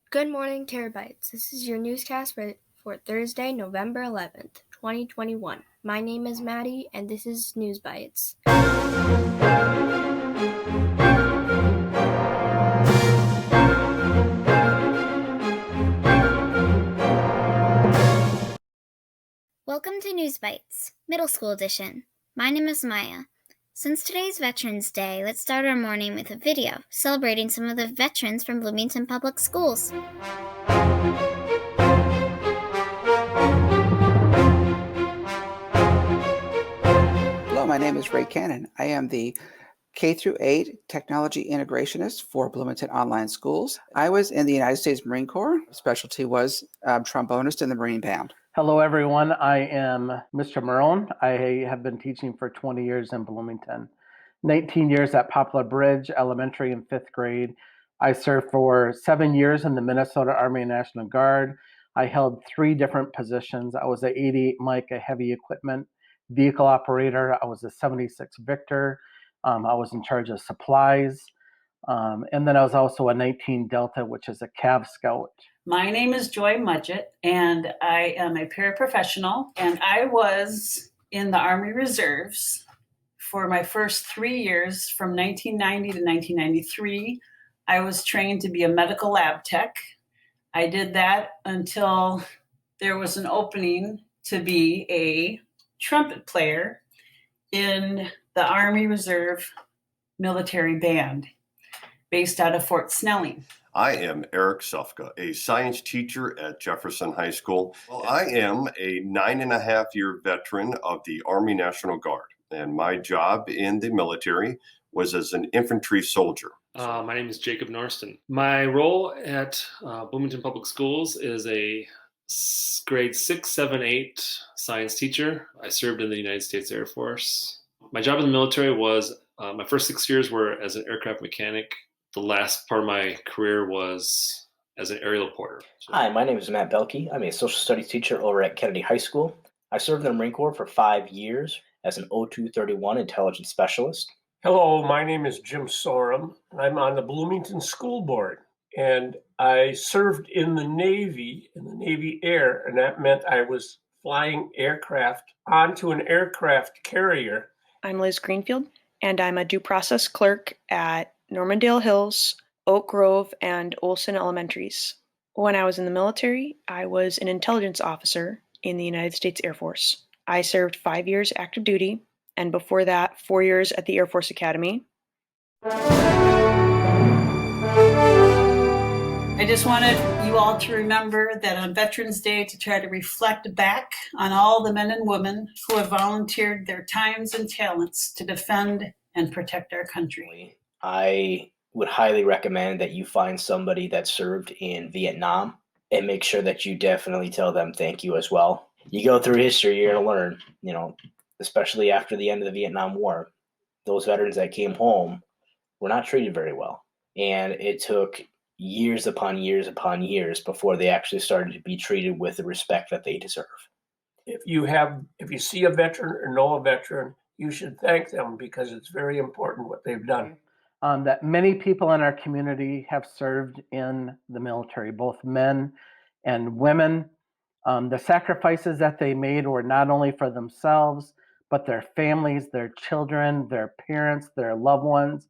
Good morning, Terabytes. This is your newscast for Thursday, November 11th, 2021. My name is Maddie, and this is NewsBYTEs. Welcome to NewsBYTEs, Middle School Edition. My name is Maya. Since today's Veterans Day, let's start our morning with a video celebrating some of the veterans from Bloomington Public Schools. Hello, my name is Ray Cannon. I am the K-8 Technology Integrationist for Bloomington Online Schools. I was in the United States Marine Corps. Specialty was trombonist in the Marine Band. Hello, everyone. I am Mr. Marone. I have been teaching for 20 years in Bloomington, 19 years at Poplar Bridge Elementary in 5th grade. I served for 7 years in the Minnesota Army National Guard. I held 3 different positions. I was a 88 Mike, a heavy equipment vehicle operator. I was a 76 Victor. I was in charge of supplies. And then I was also a 19 Delta, which is a Cav Scout. My name is Joy Mudgett, and I am a paraprofessional, and I was in the Army Reserves for my first 3 years from 1990 to 1993. I was trained to be a medical lab tech. I did that until there was an opening to be a trumpet player in the Army Reserve Military Band based out of Fort Snelling. I am Eric Sufka, a science teacher at Jefferson High School. Well, I am a 9.5-year veteran of the Army National Guard, and my job in the military was as an infantry soldier. My name is Jacob Norston. My role at Bloomington Public Schools is a grade 6, 7, 8 science teacher. I served in the United States Air Force. My job in the military was, my first 6 years were as an aircraft mechanic. The last part of my career was as an aerial porter. Hi, my name is Matt Belke. I'm a social studies teacher over at Kennedy High School. I served in the Marine Corps for 5 years as an O231 intelligence specialist. Hello, my name is Jim Sorum. I'm on the Bloomington School Board, and I served in the Navy Air, and that meant I was flying aircraft onto an aircraft carrier. I'm Liz Greenfield, and I'm a due process clerk at Normandale Hills, Oak Grove, and Olson Elementaries. When I was in the military, I was an intelligence officer in the United States Air Force. I served 5 years active duty, and before that, 4 years at the Air Force Academy. I just wanted you all to remember that on Veterans Day to try to reflect back on all the men and women who have volunteered their times and talents to defend and protect our country. I would highly recommend that you find somebody that served in Vietnam and make sure that you definitely tell them thank you as well. You go through history, you're going to learn, especially after the end of the Vietnam War, those veterans that came home were not treated very well. And it took years upon years upon years before they actually started to be treated with the respect that they deserve. If you see a veteran or know a veteran, you should thank them because it's very important what they've done. That many people in our community have served in the military, both men and women. The sacrifices that they made were not only for themselves, but their families, their children, their parents, their loved ones.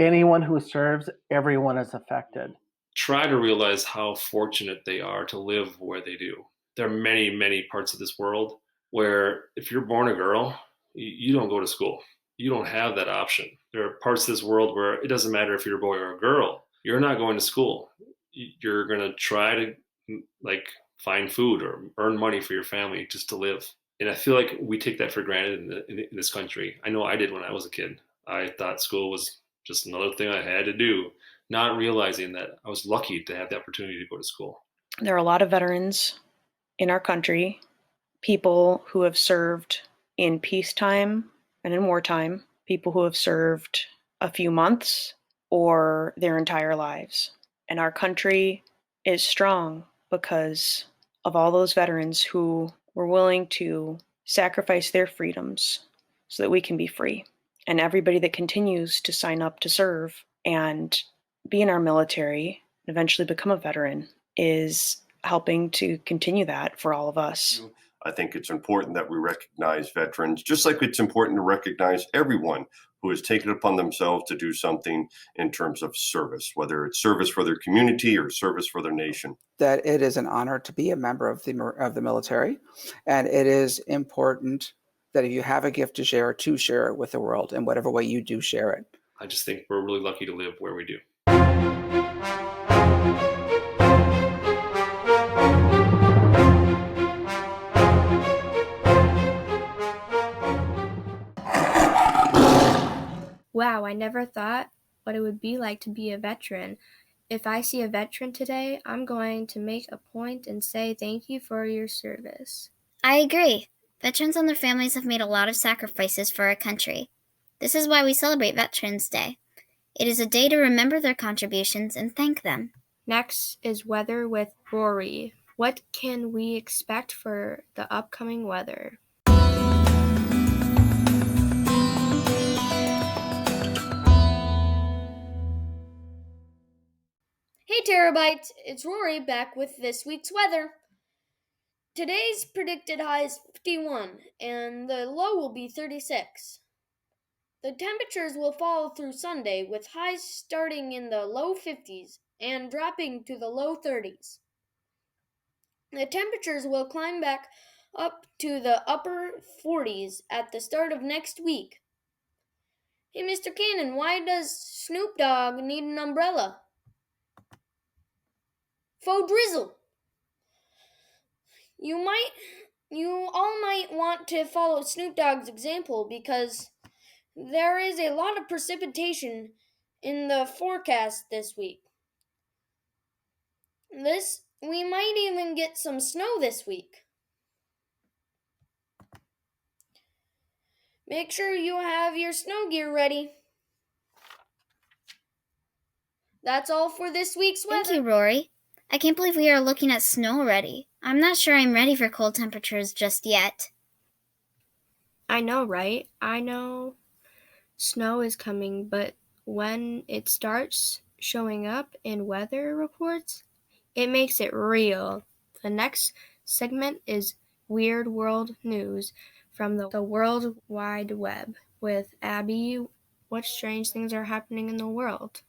Anyone who serves, everyone is affected. Try to realize how fortunate they are to live where they do. There are many, many parts of this world where if you're born a girl, you don't go to school. You don't have that option. There are parts of this world where it doesn't matter if you're a boy or a girl. You're not going to school. You're going to try to find food or earn money for your family just to live. And I feel like we take that for granted in this country. I know I did when I was a kid. I thought school was just another thing I had to do, not realizing that I was lucky to have the opportunity to go to school. There are a lot of veterans in our country, people who have served in peacetime and in wartime, people who have served a few months or their entire lives. And our country is strong because of all those veterans who were willing to sacrifice their freedoms so that we can be free. And everybody that continues to sign up to serve and be in our military and eventually become a veteran is helping to continue that for all of us. I think it's important that we recognize veterans, just like it's important to recognize everyone who has taken it upon themselves to do something in terms of service, whether it's service for their community or service for their nation. That it is an honor to be a member of the military, and it is important that if you have a gift to share it with the world in whatever way you do share it. I just think we're really lucky to live where we do. Wow, I never thought what it would be like to be a veteran. If I see a veteran today, I'm going to make a point and say thank you for your service. I agree. Veterans and their families have made a lot of sacrifices for our country. This is why we celebrate Veterans Day. It is a day to remember their contributions and thank them. Next is weather with Rory. What can we expect for the upcoming weather? Hey Terabytes, it's Rory back with this week's weather. Today's predicted high is 51 and the low will be 36. The temperatures will fall through Sunday with highs starting in the low 50s and dropping to the low 30s. The temperatures will climb back up to the upper 40s at the start of next week. Hey Mr. Cannon, why does Snoop Dogg need an umbrella? Faux drizzle. You all might want to follow Snoop Dogg's example because there is a lot of precipitation in the forecast this week. We might even get some snow this week. Make sure you have your snow gear ready. That's all for this week's weather. Thank you, Rory. I can't believe we are looking at snow already. I'm not sure I'm ready for cold temperatures just yet. I know, right? I know snow is coming, but when it starts showing up in weather reports, it makes it real. The next segment is Weird World News from the World Wide Web with Abby. What strange things are happening in the world?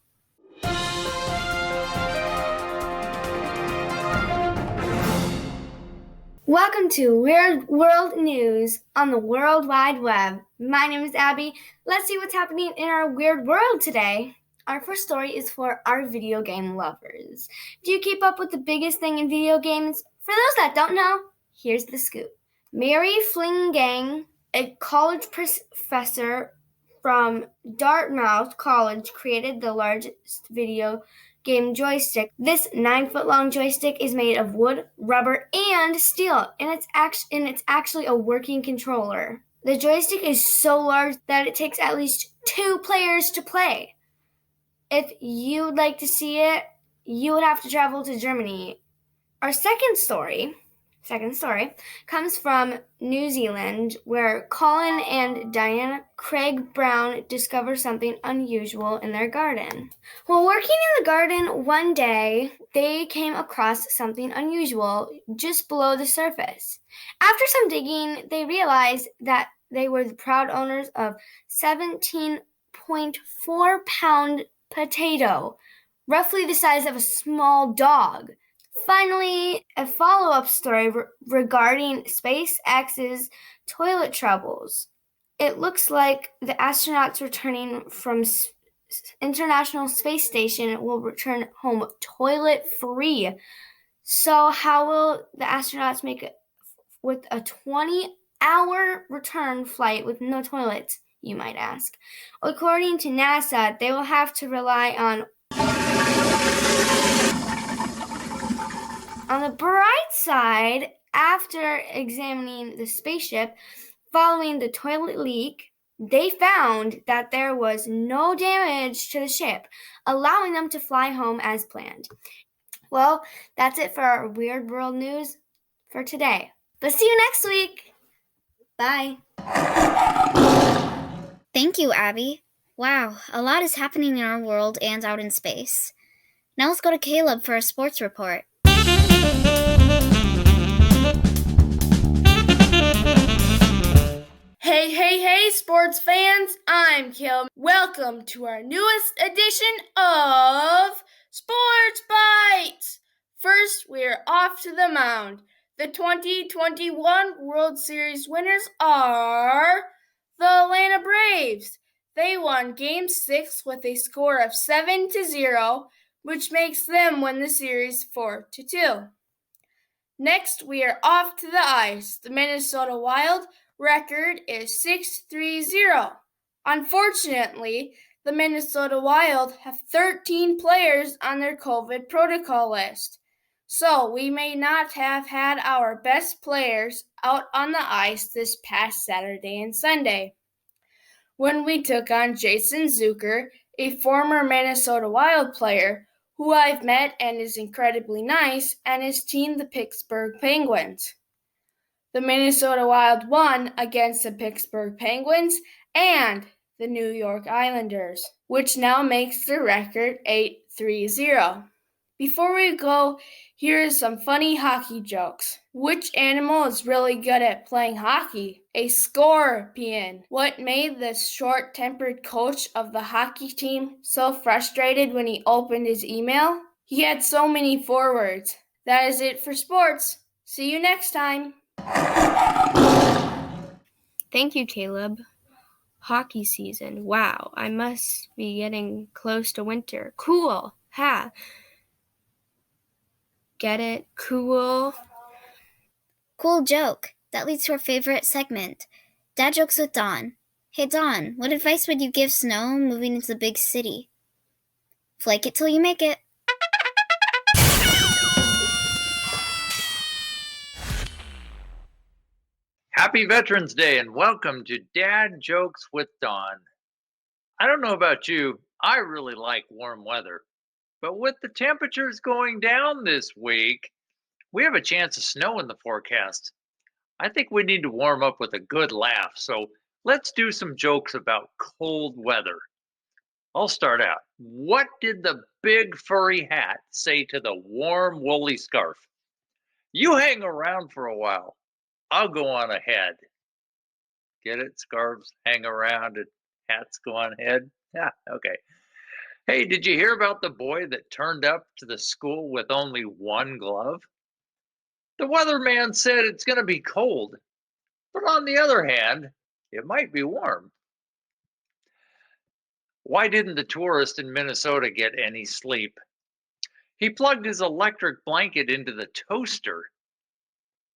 Welcome to Weird World News on the World Wide Web. My name is Abby. Let's see what's happening in our weird world today. Our first story is for our video game lovers. Do you keep up with the biggest thing in video games? For those that don't know, here's the scoop. Mary Flingang, a college professor from Dartmouth College, created the largest video game joystick. This 9-foot-long joystick is made of wood, rubber, and steel, and it's actually a working controller. The joystick is so large that it takes at least 2 players to play. If you'd like to see it, you would have to travel to Germany. Our second story comes from New Zealand, where Colin and Diana Craig Brown discover something unusual in their garden. While working in the garden one day, they came across something unusual just below the surface. After some digging, they realized that they were the proud owners of 17.4-pound potato, roughly the size of a small dog. Finally, a follow-up story regarding SpaceX's toilet troubles. It looks like the astronauts returning from International Space Station will return home toilet-free. So how will the astronauts make it with a 20-hour return flight with no toilets, you might ask? According to NASA, they will have to rely on the bright side, after examining the spaceship following the toilet leak, they found that there was no damage to the ship, allowing them to fly home as planned. Well, that's it for our Weird World News for today. But see you next week. Bye. Thank you, Abby. Wow, a lot is happening in our world and out in space. Now let's go to Caleb for a sports report. Hey, sports fans! I'm Caleb. Welcome to our newest edition of Sports Bites! First, we're off to the mound. The 2021 World Series winners are the Atlanta Braves. They won Game 6 with a score of 7-0, which makes them win the series 4-2. Next, we are off to the ice. The Minnesota Wild record is 6-3-0. Unfortunately, the Minnesota Wild have 13 players on their COVID protocol list. So we may not have had our best players out on the ice this past Saturday and Sunday, when we took on Jason Zucker, a former Minnesota Wild player who I've met and is incredibly nice, and his team, the Pittsburgh Penguins. The Minnesota Wild won against the Pittsburgh Penguins and the New York Islanders, which now makes the record 8-3-0. Before we go, here are some funny hockey jokes. Which animal is really good at playing hockey? A scorpion. What made the short-tempered coach of the hockey team so frustrated when he opened his email? He had so many forwards. That is it for sports. See you next time. Thank you, Caleb. Hockey season. Wow, I must be getting close to winter. Cool. Ha. Get it? Cool. Cool joke. That leads to our favorite segment, Dad Jokes with Don. Hey Don, what advice would you give Snow moving into the big city? Flake it till you make it. Happy Veterans Day and welcome to Dad Jokes with Don. I don't know about you, I really like warm weather. But with the temperatures going down this week, we have a chance of snow in the forecast. I think we need to warm up with a good laugh, so let's do some jokes about cold weather. I'll start out. What did the big furry hat say to the warm woolly scarf? You hang around for a while. I'll go on ahead. Get it? Scarves hang around and hats go on ahead? Yeah, okay. Hey, did you hear about the boy that turned up to the school with only one glove? The weatherman said it's going to be cold, but on the other hand, it might be warm. Why didn't the tourist in Minnesota get any sleep? He plugged his electric blanket into the toaster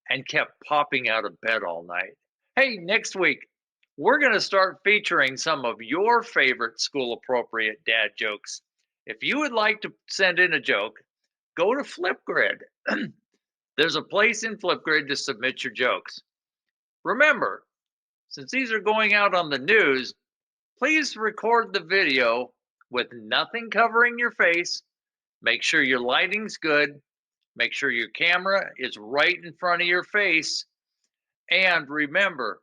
and kept popping out of bed all night. Hey, next week, we're going to start featuring some of your favorite school-appropriate dad jokes. If you would like to send in a joke, go to Flipgrid. There's a place in Flipgrid to submit your jokes. Remember, since these are going out on the news, please record the video with nothing covering your face. Make sure your lighting's good. Make sure your camera is right in front of your face. And remember,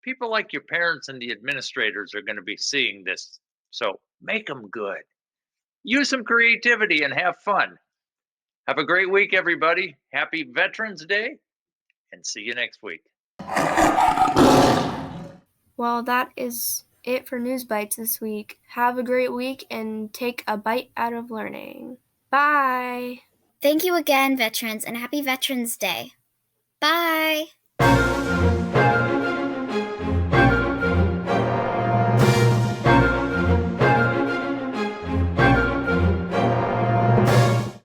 people like your parents and the administrators are going to be seeing this. So make them good. Use some creativity and have fun. Have a great week, everybody. Happy Veterans Day, and see you next week. Well, that is it for News Bites this week. Have a great week and take a bite out of learning. Bye. Thank you again, veterans, and happy Veterans Day. Bye.